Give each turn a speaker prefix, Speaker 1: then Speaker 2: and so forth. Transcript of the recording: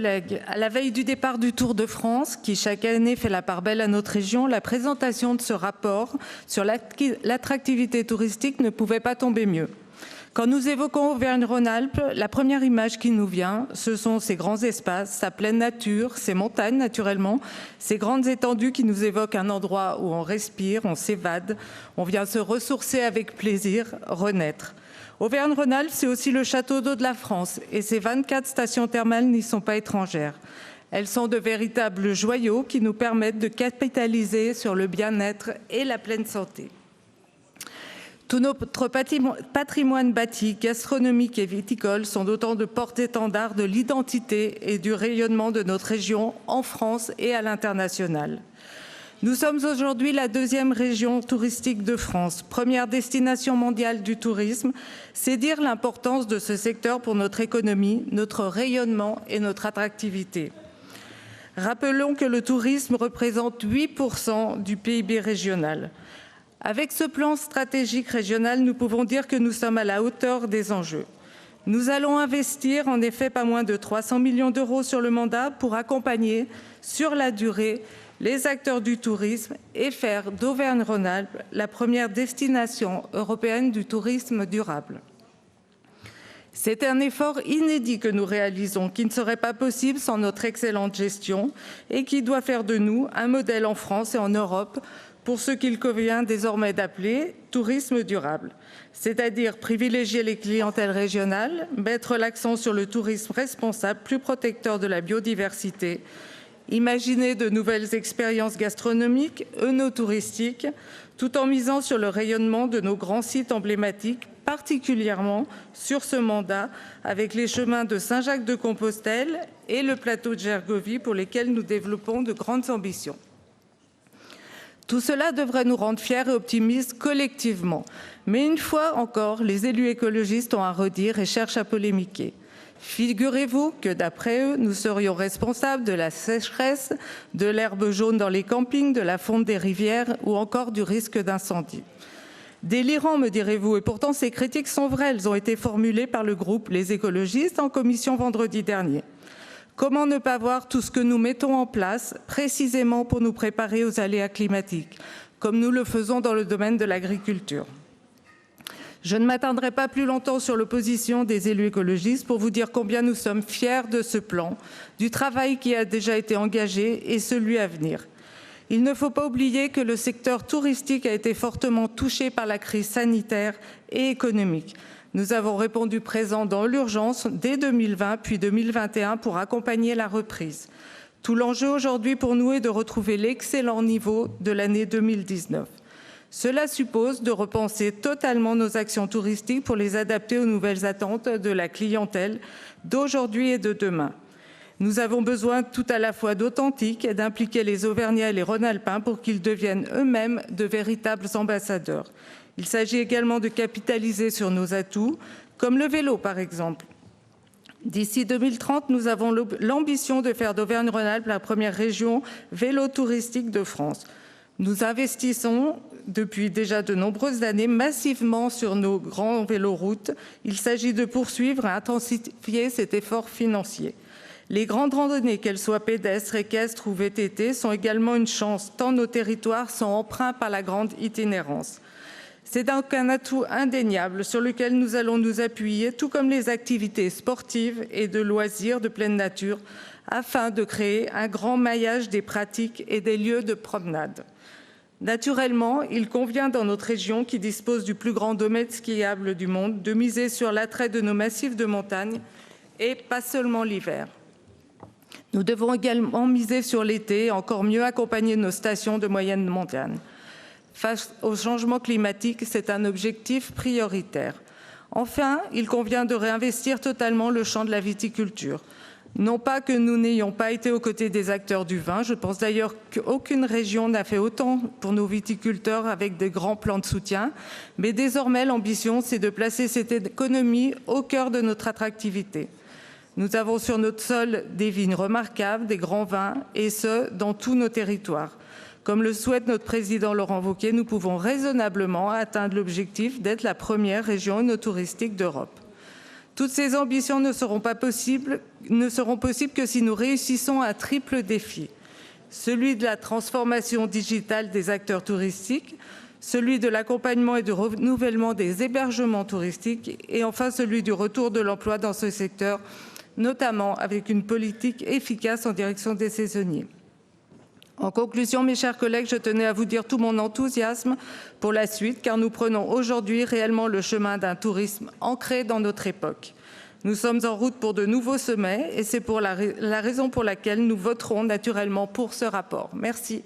Speaker 1: À la veille du départ du Tour de France, qui chaque année fait la part belle à notre région, la présentation de ce rapport sur l'attractivité touristique ne pouvait pas tomber mieux. Quand nous évoquons Auvergne-Rhône-Alpes, la première image qui nous vient, ce sont ces grands espaces, sa pleine nature, ces montagnes naturellement, ces grandes étendues qui nous évoquent un endroit où on respire, on s'évade, on vient se ressourcer avec plaisir, renaître. Auvergne-Rhône-Alpes, c'est aussi le château d'eau de la France et ces 24 stations thermales n'y sont pas étrangères. Elles sont de véritables joyaux qui nous permettent de capitaliser sur le bien-être et la pleine santé. Tout notre patrimoine bâti, gastronomique et viticole sont d'autant de porte-étendards de l'identité et du rayonnement de notre région en France et à l'international. Nous sommes aujourd'hui la deuxième région touristique de France, première destination mondiale du tourisme. C'est dire l'importance de ce secteur pour notre économie, notre rayonnement et notre attractivité. Rappelons que le tourisme représente 8% du PIB régional. Avec ce plan stratégique régional, nous pouvons dire que nous sommes à la hauteur des enjeux. Nous allons investir en effet pas moins de 300 millions d'euros sur le mandat pour accompagner sur la durée les acteurs du tourisme et faire d'Auvergne-Rhône-Alpes la première destination européenne du tourisme durable. C'est un effort inédit que nous réalisons, qui ne serait pas possible sans notre excellente gestion et qui doit faire de nous un modèle en France et en Europe pour ce qu'il convient désormais d'appeler tourisme durable, c'est-à-dire privilégier les clientèles régionales, mettre l'accent sur le tourisme responsable, plus protecteur de la biodiversité, imaginer de nouvelles expériences gastronomiques, œnotouristiques, tout en misant sur le rayonnement de nos grands sites emblématiques, particulièrement sur ce mandat avec les chemins de Saint-Jacques-de-Compostelle et le plateau de Gergovie pour lesquels nous développons de grandes ambitions. Tout cela devrait nous rendre fiers et optimistes collectivement. Mais une fois encore, les élus écologistes ont à redire et cherchent à polémiquer. Figurez-vous que d'après eux, nous serions responsables de la sécheresse, de l'herbe jaune dans les campings, de la fonte des rivières ou encore du risque d'incendie. Délirant, me direz-vous, et pourtant ces critiques sont vraies. Elles ont été formulées par le groupe Les Écologistes en commission vendredi dernier. Comment ne pas voir tout ce que nous mettons en place précisément pour nous préparer aux aléas climatiques, comme nous le faisons dans le domaine de l'agriculture? Je ne m'attarderai pas plus longtemps sur l'opposition des élus écologistes pour vous dire combien nous sommes fiers de ce plan, du travail qui a déjà été engagé et celui à venir. Il ne faut pas oublier que le secteur touristique a été fortement touché par la crise sanitaire et économique. Nous avons répondu présent dans l'urgence dès 2020 puis 2021 pour accompagner la reprise. Tout l'enjeu aujourd'hui pour nous est de retrouver l'excellent niveau de l'année 2019. Cela suppose de repenser totalement nos actions touristiques pour les adapter aux nouvelles attentes de la clientèle d'aujourd'hui et de demain. Nous avons besoin tout à la fois d'authentique et d'impliquer les Auvergnats et les Rhône-Alpins pour qu'ils deviennent eux-mêmes de véritables ambassadeurs. Il s'agit également de capitaliser sur nos atouts, comme le vélo par exemple. D'ici 2030, nous avons l'ambition de faire d'Auvergne-Rhône-Alpes la première région vélo touristique de France. Nous investissons depuis déjà de nombreuses années massivement sur nos grands véloroutes. Il s'agit de poursuivre et intensifier cet effort financier. Les grandes randonnées, qu'elles soient pédestres, équestres ou VTT, sont également une chance, tant nos territoires sont empreints par la grande itinérance. C'est donc un atout indéniable sur lequel nous allons nous appuyer, tout comme les activités sportives et de loisirs de pleine nature, afin de créer un grand maillage des pratiques et des lieux de promenade. Naturellement, il convient dans notre région, qui dispose du plus grand domaine skiable du monde, de miser sur l'attrait de nos massifs de montagne et pas seulement l'hiver. Nous devons également miser sur l'été et encore mieux accompagner nos stations de moyenne montagne. Face au changement climatique, c'est un objectif prioritaire. Enfin, il convient de réinvestir totalement le champ de la viticulture. Non pas que nous n'ayons pas été aux côtés des acteurs du vin, je pense d'ailleurs qu'aucune région n'a fait autant pour nos viticulteurs avec de grands plans de soutien, mais désormais l'ambition c'est de placer cette économie au cœur de notre attractivité. Nous avons sur notre sol des vignes remarquables, des grands vins, et ce, dans tous nos territoires. Comme le souhaite notre président Laurent Wauquiez, nous pouvons raisonnablement atteindre l'objectif d'être la première région œnotouristique d'Europe. Toutes ces ambitions ne seront possibles que si nous réussissons un triple défi. Celui de la transformation digitale des acteurs touristiques, celui de l'accompagnement et du renouvellement des hébergements touristiques et enfin celui du retour de l'emploi dans ce secteur, notamment avec une politique efficace en direction des saisonniers. En conclusion, mes chers collègues, je tenais à vous dire tout mon enthousiasme pour la suite, car nous prenons aujourd'hui réellement le chemin d'un tourisme ancré dans notre époque. Nous sommes en route pour de nouveaux sommets et c'est pour la raison pour laquelle nous voterons naturellement pour ce rapport. Merci.